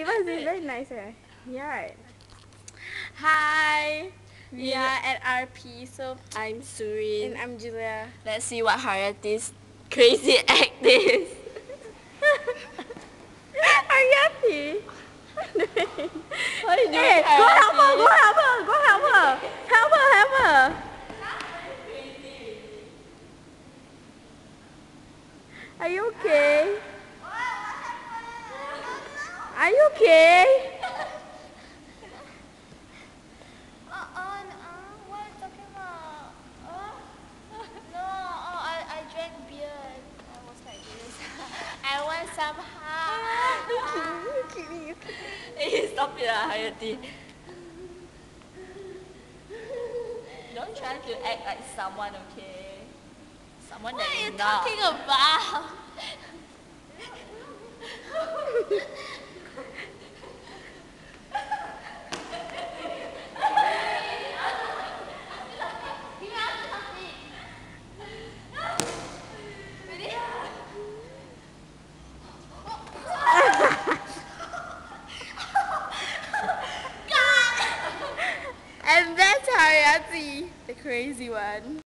Eva is very nice. Yeah. Right. Hi, we are at RP. So I'm Surin. And I'm Julia. Let's see what Haryati's crazy act is. Are you happy? What are you doing, Hey, go help her! Haryati? Go help her! Go help her! Help her! Help her! Are you okay? Are you okay? what are you talking about? No, I drank beer. I was like this. I want some You kidding? You kidding? Hey, stop it, Haryati. Don't try to act like someone, okay? Someone What that are you you're not. talking about? And that's Haryati, the crazy one.